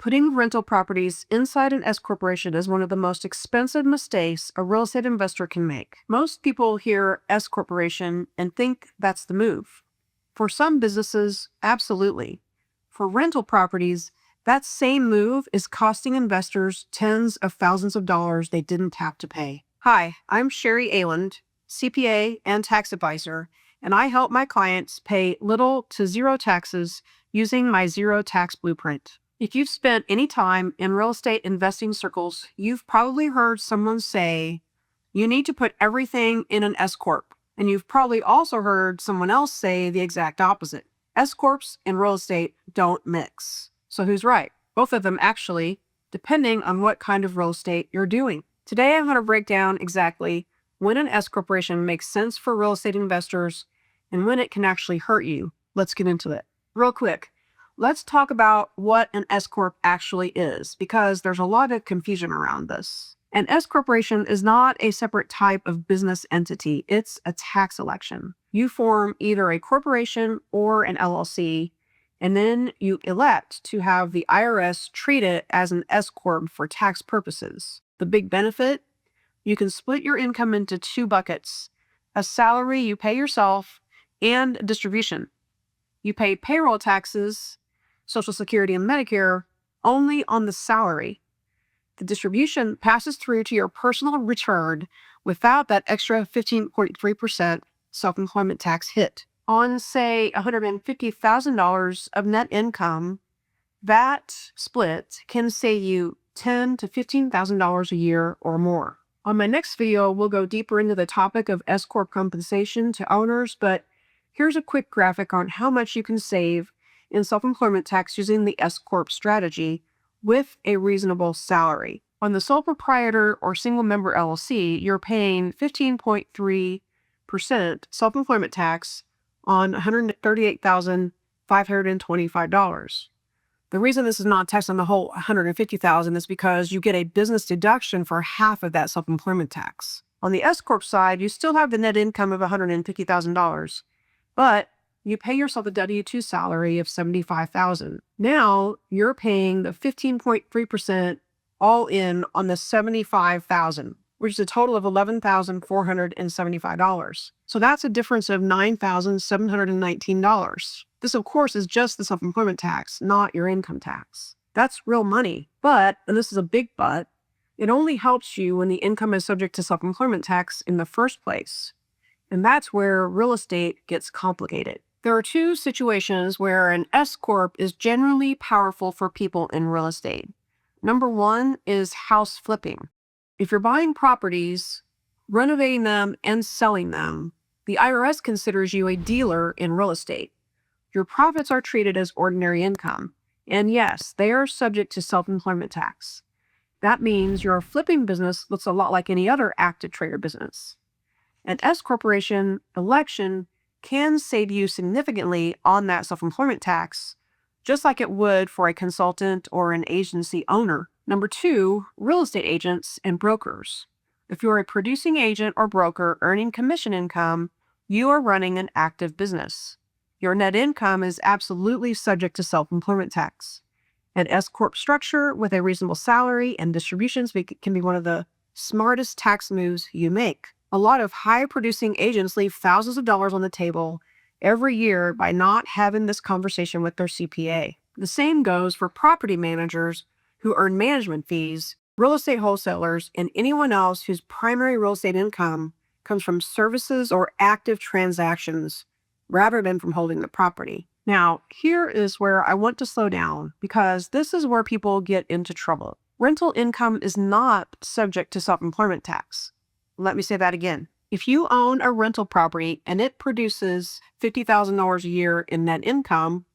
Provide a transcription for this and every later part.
Putting rental properties inside an S corporation is one of the most expensive mistakes a real estate investor can make. Most people hear S corporation and think that's the move. For some businesses, absolutely. For rental properties, that same move is costing investors tens of thousands of dollars they didn't have to pay. Hi, I'm Sherry Ayland, CPA and tax advisor, and I help my clients pay little to zero taxes using my Zero Tax Blueprint. If you've spent any time in real estate investing circles, you've probably heard someone say, you need to put everything in an S Corp. And you've probably also heard someone else say the exact opposite. S Corps and real estate don't mix. So who's right? Both of them actually, depending on what kind of real estate you're doing. Today I'm going to break down exactly when an S corporation makes sense for real estate investors and when it can actually hurt you. Let's get into it. Real quick, let's talk about what an S Corp actually is, because there's a lot of confusion around this. An S corporation is not a separate type of business entity. It's a tax election. You form either a corporation or an LLC, and then you elect to have the IRS treat it as an S Corp for tax purposes. The big benefit? You can split your income into two buckets: a salary you pay yourself and a distribution. You pay payroll taxes, Social Security and Medicare, only on the salary. The distribution passes through to your personal return without that extra 15.3% self-employment tax hit. On, say, $150,000 of net income, that split can save you $10,000 to $15,000 a year or more. On my next video, we'll go deeper into the topic of S Corp compensation to owners, but here's a quick graphic on how much you can save in self-employment tax using the S Corp strategy with a reasonable salary. On the sole proprietor or single member LLC, you're paying 15.3% self-employment tax on $138,525. The reason this is not taxed on the whole $150,000 is because you get a business deduction for half of that self-employment tax. On the S Corp side, you still have the net income of $150,000, but you pay yourself a W-2 salary of $75,000. Now you're paying the 15.3% all in on the $75,000, which is a total of $11,475. So that's a difference of $9,719. This, of course, is just the self-employment tax, not your income tax. That's real money. But, and this is a big but, it only helps you when the income is subject to self-employment tax in the first place. And that's where real estate gets complicated. There are two situations where an S Corp is generally powerful for people in real estate. Number one is house flipping. If you're buying properties, renovating them, and selling them, the IRS considers you a dealer in real estate. Your profits are treated as ordinary income. And yes, they are subject to self-employment tax. That means your flipping business looks a lot like any other active trader business. An S corporation election can save you significantly on that self-employment tax, just like it would for a consultant or an agency owner. Number two, real estate agents and brokers. If you're a producing agent or broker earning commission income, you are running an active business. Your net income is absolutely subject to self-employment tax. An S Corp structure with a reasonable salary and distributions can be one of the smartest tax moves you make. A lot of high-producing agents leave thousands of dollars on the table every year by not having this conversation with their CPA. The same goes for property managers who earn management fees, real estate wholesalers, and anyone else whose primary real estate income comes from services or active transactions rather than from holding the property. Now, here is where I want to slow down, because this is where people get into trouble. Rental income is not subject to self-employment tax. Let me say that again. If you own a rental property and it produces $50,000 a year in net income,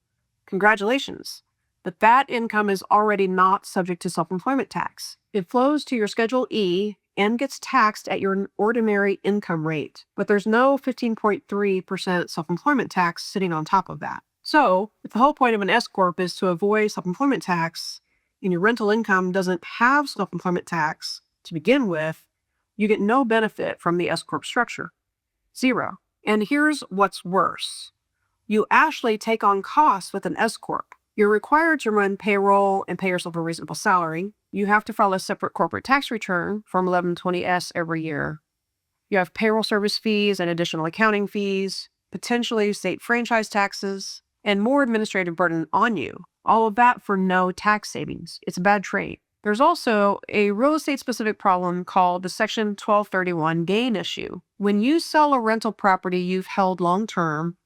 congratulations. But that income is already not subject to self-employment tax. It flows to your Schedule E and gets taxed at your ordinary income rate. But there's no 15.3% self-employment tax sitting on top of that. So, if the whole point of an S Corp is to avoid self-employment tax, and your rental income doesn't have self-employment tax to begin with, you get no benefit from the S Corp structure. Zero. And here's what's worse. You actually take on costs with an S Corp. You're required to run payroll and pay yourself a reasonable salary. You have to file a separate corporate tax return, Form 1120S, every year. You have payroll service fees and additional accounting fees, potentially state franchise taxes, and more administrative burden on you. All of that for no tax savings. It's a bad trade. There's also a real estate-specific problem called the Section 1231 gain issue. When you sell a rental property you've held long-term,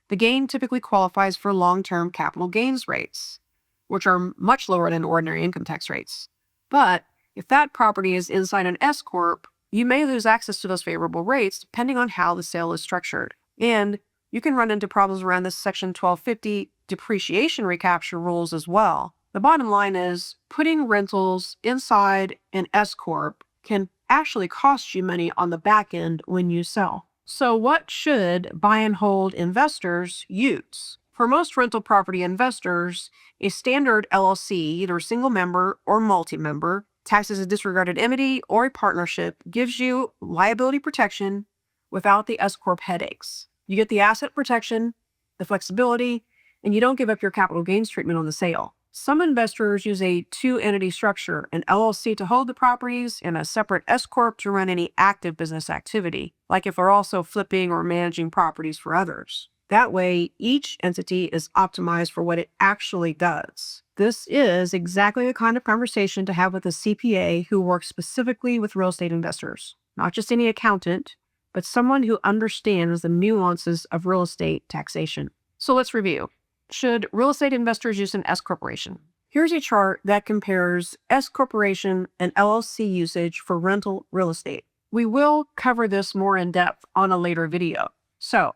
the gain typically qualifies for long-term capital gains rates, which are much lower than ordinary income tax rates. But if that property is inside an S Corp, you may lose access to those favorable rates depending on how the sale is structured. And you can run into problems around the Section 1250 depreciation recapture rules as well. The bottom line is putting rentals inside an S Corp can actually cost you money on the back end when you sell. So what should buy and hold investors use? For most rental property investors, a standard LLC, either single member or multi-member, taxed as a disregarded entity or a partnership, gives you liability protection without the S Corp headaches. You get the asset protection, the flexibility, and you don't give up your capital gains treatment on the sale. Some investors use a two-entity structure, an LLC to hold the properties and a separate S Corp to run any active business activity, like if they're also flipping or managing properties for others. That way, each entity is optimized for what it actually does. This is exactly the kind of conversation to have with a CPA who works specifically with real estate investors, not just any accountant, but someone who understands the nuances of real estate taxation. So let's review. Should real estate investors use an S corporation? Here's a chart that compares S corporation and LLC usage for rental real estate. We will cover this more in depth on a later video. So,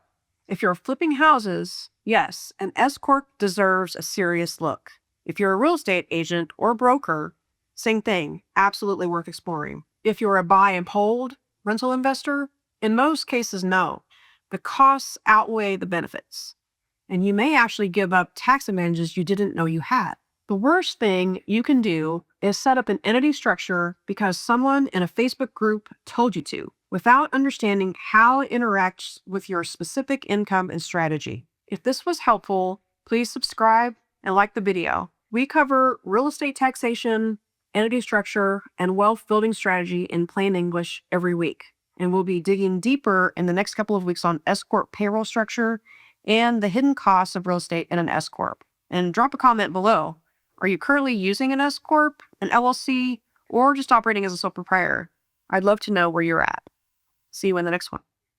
if you're flipping houses, yes, an S corp deserves a serious look. If you're a real estate agent or broker, same thing, absolutely worth exploring. If you're a buy and hold rental investor, in most cases, no. The costs outweigh the benefits, and you may actually give up tax advantages you didn't know you had. The worst thing you can do is set up an entity structure because someone in a Facebook group told you to, without understanding how it interacts with your specific income and strategy. If this was helpful, please subscribe and like the video. We cover real estate taxation, entity structure, and wealth building strategy in plain English every week. And we'll be digging deeper in the next couple of weeks on S Corp payroll structure and the hidden costs of real estate in an S Corp. And drop a comment below. Are you currently using an S Corp, an LLC, or just operating as a sole proprietor? I'd love to know where you're at. See you in the next one.